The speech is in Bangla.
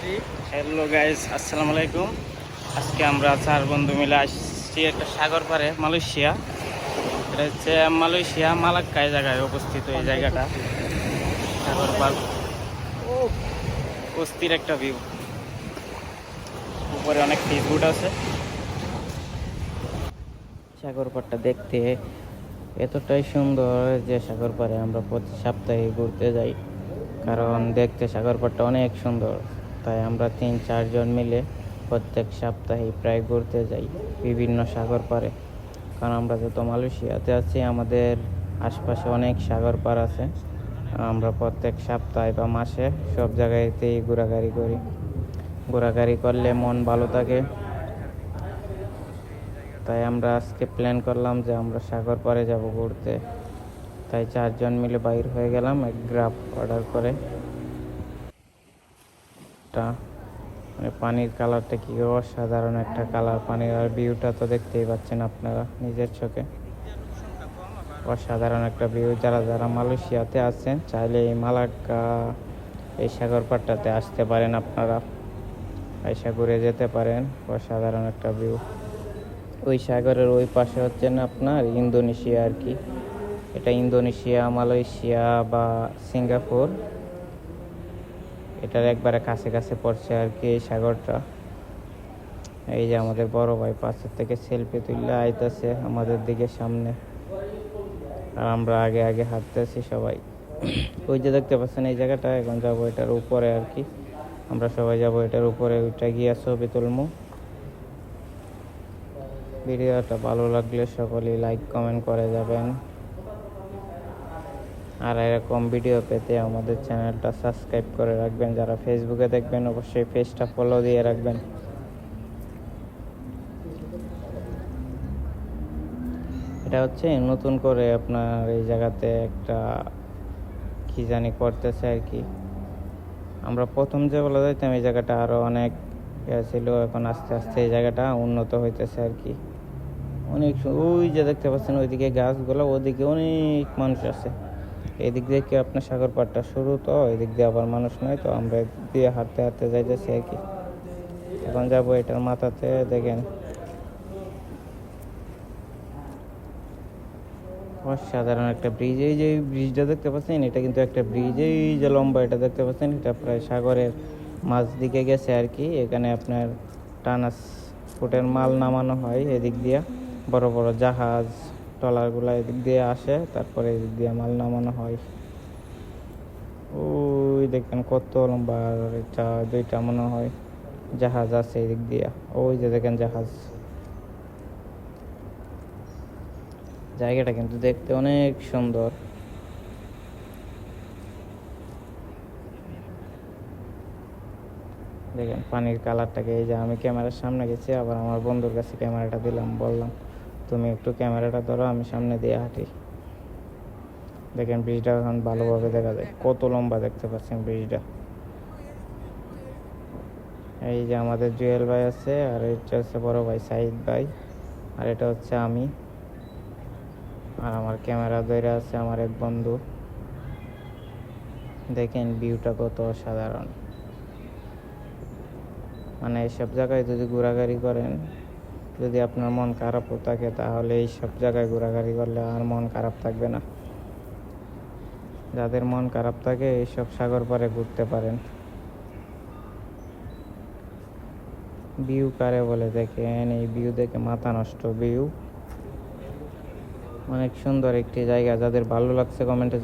হ্যালো গাইস, আসসালামু আলাইকুম। আজকে আমরা 4 বন্ধু মিলে আসছি একটা সাগর পাড়ে, মালয়েশিয়া। এটা হচ্ছে মালয়েশিয়া মালাক্কায় জায়গায় অবস্থিত এই জায়গাটা। সাগর পাড়, অস্থির একটা ভিউ। উপরে অনেক ফিশবোট আছে। সাগর পাড়টা দেখতে এতটাই সুন্দর যে সাগর পাড়ে আমরা প্রতি সপ্তাহে ঘুরতে যাই, কারণ দেখতে সাগর পাড়টা অনেক সুন্দর। তাই আমরা 3-4 জন মিলে প্রত্যেক সপ্তাহে প্রায় ঘুরতে যাই বিভিন্ন সাগর পাড়ে। কারণ আমরা যত মালয়েশিয়াতে আছি, আমাদের আশপাশে অনেক সাগর পাড় আছে। আমরা প্রত্যেক সপ্তাহে বা মাসে সব জায়গাতেই ঘোরাঘুরি করি। ঘোরাঘুরি করলে মন ভালো থাকে। তাই আমরা আজকে প্ল্যান করলাম যে আমরা সাগর পাড়ে যাব ঘুরতে। তাই 4 জন মিলে বাইর হয়ে গেলাম এক গ্রাব অর্ডার করে। মানে পানির কালারটা কি অসাধারণ একটা কালার। পানির আর ভিউটা তো দেখতেই পাচ্ছেন আপনারা নিজের চোখে। অসাধারণ একটা ভিউ। যারা যারা মালয়েশিয়াতে আছেন, চাইলে এই মালাক্কা এই সাগর পাড়টাতে আসতে পারেন। আপনারা আইসা ঘুরে যেতে পারেন। অসাধারণ একটা ভিউ। ওই সাগরের ওই পাশে হচ্ছেন আপনার ইন্দোনেশিয়া আর কি। এটা ইন্দোনেশিয়া, মালয়েশিয়া বা সিঙ্গাপুর, এটার একবারে কাছে কাছে পড়ছে আর কি এই সাগরটা। এই যে আমাদের বড় ভাই পাশের থেকে সেলফি তুললে আইতাছে আমাদের দিকে সামনে, আর আমরা আগে আগে হাঁটতেছি সবাই। ওই যে দেখতে পাচ্ছেন এই জায়গাটা, এখন যাবো এটার উপরে আর কি। আমরা সবাই যাবো এটার উপরে, ওইটা গিয়ে ছবি তুলবো। ভিডিওটা ভালো লাগলে সকলেই লাইক কমেন্ট করে যাবেন। আর এরকম ভিডিও পেতে আমাদের চ্যানেলটা সাবস্ক্রাইব করে রাখবেন। যারা ফেসবুকে দেখবেন অবশ্যই পেজটা ফলো দিয়ে রাখবেন। এটা হচ্ছে নতুন করে আপনার এই জায়গাতে একটা কি জানি করতেছে আর কি। আমরা প্রথম যে বলা যাইতাম এই জায়গাটা আরও অনেক ছিল, এখন আস্তে আস্তে এই জায়গাটা উন্নত হইতেছে আর কি। অনেক ওই যে দেখতে পাচ্ছেন ওইদিকে গাছগুলো, ওদিকে অনেক মানুষ আছে। এদিক দিয়ে কি আপনার সাগর পাড়টা শুরু, তো এদিক দিয়ে আবার মানুষ নয়, তো আমরা এদিক দিয়ে হাঁটতে হাঁটতে যাইতেছি আর কি। এখন যাবো এটার মাথাতে। দেখেন অসাধারণ একটা ব্রিজ। এই যে ব্রিজটা দেখতে পাচ্ছেন, এটা কিন্তু একটা ব্রিজ। এই যে লম্বা এটা দেখতে পাচ্ছেন, এটা প্রায় সাগরের মাঝ দিকে গেছে আর কি। এখানে আপনার ট্রান্সপোর্টের মাল নামানো হয় এদিক দিয়ে। বড় বড় জাহাজ ট্রলারগুলো এদিক দিয়ে আসে, তারপরে এদিক দিয়ে মাল নামানো হয়। ওই দেখেন কত লম্বা, এটা 2টা মনে হয় জাহাজ আছে এদিক দিয়ে। ওই যে দেখেন জাহাজ। জায়গাটা কিন্তু দেখতে অনেক সুন্দর। দেখেন পানির কালারটাকে। এই যে আমি ক্যামেরার সামনে গেছি, আবার আমার বন্ধুর কাছে ক্যামেরাটা দিলাম, বললাম তুমি একটু ক্যামেরাটা ধরো, আমি সামনে দিয়ে হাঁটি। দেখেন ব্রিজটা এখন ভালোভাবে দেখা যায়, কত লম্বা দেখতে পাচ্ছেন ব্রিজটা। এই যে আমাদের জুয়েল ভাই আছে, আর এটা হচ্ছে বড় ভাই সাইদ ভাই, আর এটা হচ্ছে আমি, আর আমার ক্যামেরা ধরে আছে আমার এক বন্ধু। দেখেন ভিউটা কত অসাধারণ। মানে এইসব জায়গায় যদি ঘোরাঘুরি করেন, যদি আপনার মন খারাপও থাকে, তাহলে এইসব জায়গায় ঘোরাঘুরি করলে আর মন খারাপ থাকবে না। যাদের মন খারাপ থাকে এইসব সাগর পাড়ে ঘুরতে পারেন। ভিউ কারে বলে দেখেন, এই ভিউ দেখে মাথা নষ্ট ভিউ। অনেক সুন্দর একটি জায়গা। যাদের ভালো লাগছে কমেন্টে